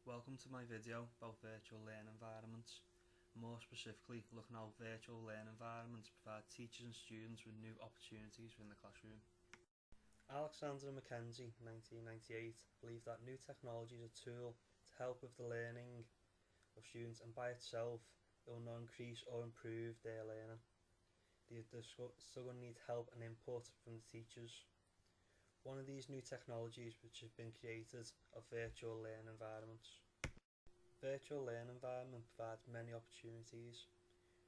Welcome to my video about virtual learning environments. More specifically, looking how virtual learning environments provide teachers and students with new opportunities within the classroom. Alexander Mackenzie, 1998, believed that new technology is a tool to help with the learning of students, and by itself it will not increase or improve their learning. They're still going to need help and input from the teachers. One of these new technologies which have been created are virtual learning environments. Virtual learning environment provides many opportunities.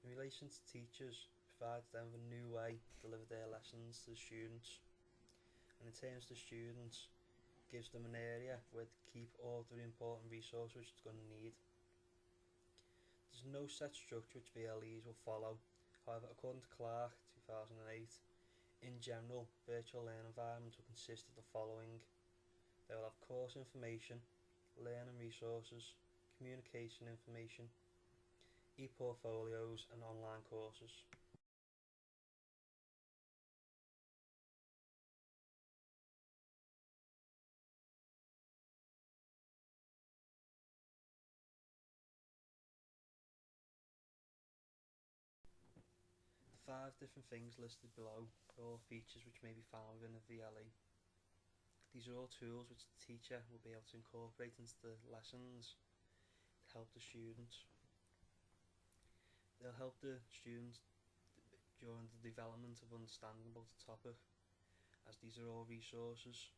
In relation to teachers, it provides them with a new way to deliver their lessons to the students. And in terms of the students, it gives them an area where to keep all of the important resources which they're going to need. There's no set structure which VLEs will follow. However, according to Clark, 2008, in general, virtual learning environments will consist of the following. They will have course information, learning resources, communication information, e-portfolios and online courses. The 5 different things listed below are all features which may be found within a VLE. These are all tools which the teacher will be able to incorporate into the lessons to help the students. They'll help the students during the development of understanding about the topic, as these are all resources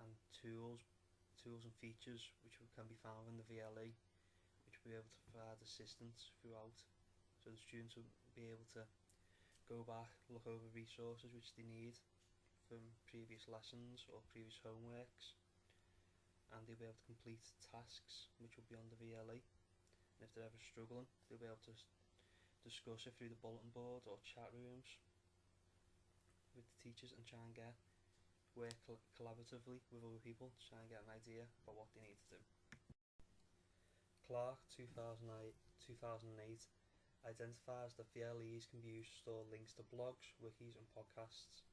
and tools and features which can be found in the VLE, which will be able to provide assistance throughout, so the students will be able to go back, look over resources which they need from previous lessons or previous homeworks, and they'll be able to complete tasks which will be on the VLE. And if they're ever struggling, they'll be able to discuss it through the bulletin board or chat rooms with the teachers and try and work collaboratively with other people to try and get an idea about what they need to do. Clark, 2008, identifies that VLEs can be used to store links to blogs, wikis and podcasts.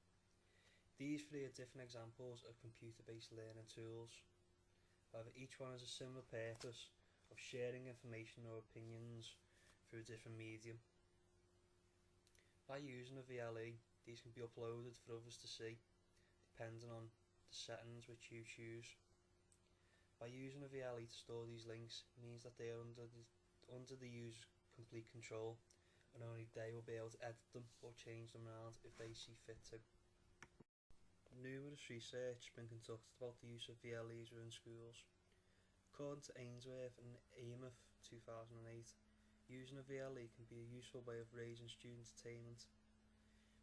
These 3 are different examples of computer-based learning tools. However, each one has a similar purpose of sharing information or opinions through a different medium. By using a VLE, these can be uploaded for others to see, depending on the settings which you choose. By using a VLE to store these links means that they are under the user's complete control, and only they will be able to edit them or change them around if they see fit to. Numerous research has been conducted about the use of VLEs within schools. According to Ainsworth and Amos, 2008, using a VLE can be a useful way of raising student attainment.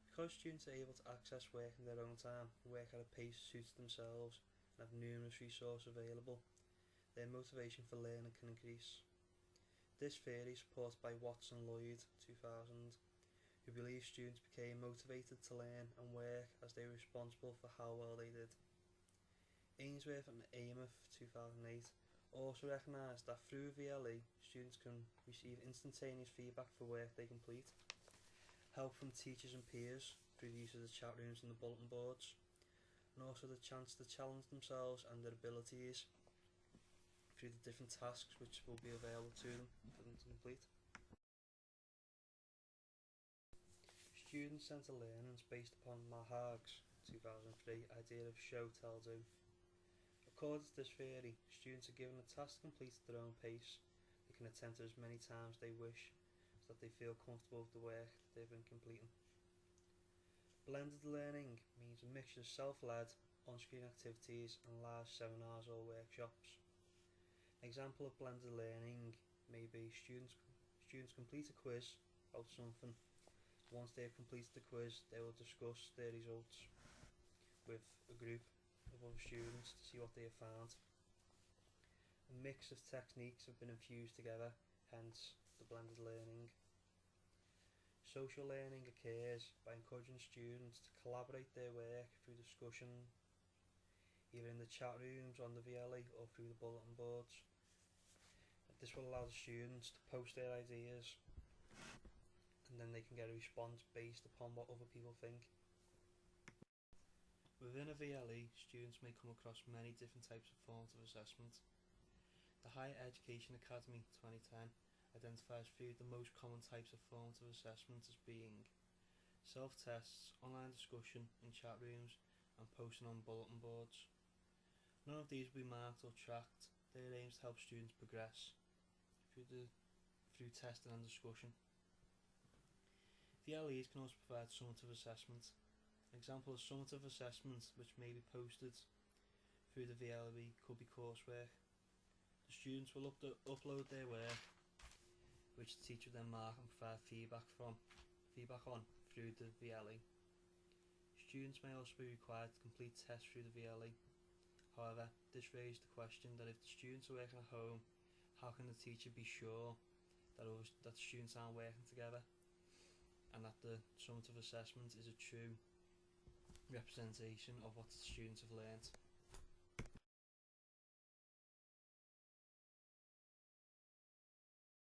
Because students are able to access work in their own time, work at a pace suited themselves, and have numerous resources available, their motivation for learning can increase. This theory is supported by Watson Lloyd, 2000, who believes students became motivated to learn and work as they were responsible for how well they did. Ainsworth and Amos, 2008, also recognised that through VLE, students can receive instantaneous feedback for work they complete, help from teachers and peers through the use of the chat rooms and the bulletin boards, and also the chance to challenge themselves and their abilities through the different tasks which will be available to them for them to complete. Student-centred learning is based upon Maharg's 2003 idea of show, tell, do. According to this theory, students are given a task to complete at their own pace. They can attempt it as many times as they wish, so that they feel comfortable with the work they've been completing. Blended learning means a mixture of self-led, on-screen activities and live seminars or workshops. An example of blended learning may be students complete a quiz about something. Once they have completed the quiz, they will discuss their results with a group of other students to see what they have found. A mix of techniques have been infused together, hence the blended learning. Social learning occurs by encouraging students to collaborate their work through discussion, either in the chat rooms on the VLE or through the bulletin boards. This will allow the students to post their ideas, and then they can get a response based upon what other people think. Within a VLE, students may come across many different types of forms of assessment. The Higher Education Academy 2010 identifies three of the most common types of formative assessment as being self-tests, online discussion in chat rooms, and posting on bulletin boards. None of these will be marked or tracked. They are aimed to help students progress through testing and discussion. VLEs can also provide summative assessment. An example of summative assessment which may be posted through the VLE could be coursework. The students will upload their work, which the teacher will then mark and provide feedback on through the VLE. Students may also be required to complete tests through the VLE. However, this raised the question that if the students are working at home, how can the teacher be sure that the students aren't working together, and that the summative assessment is a true representation of what the students have learnt?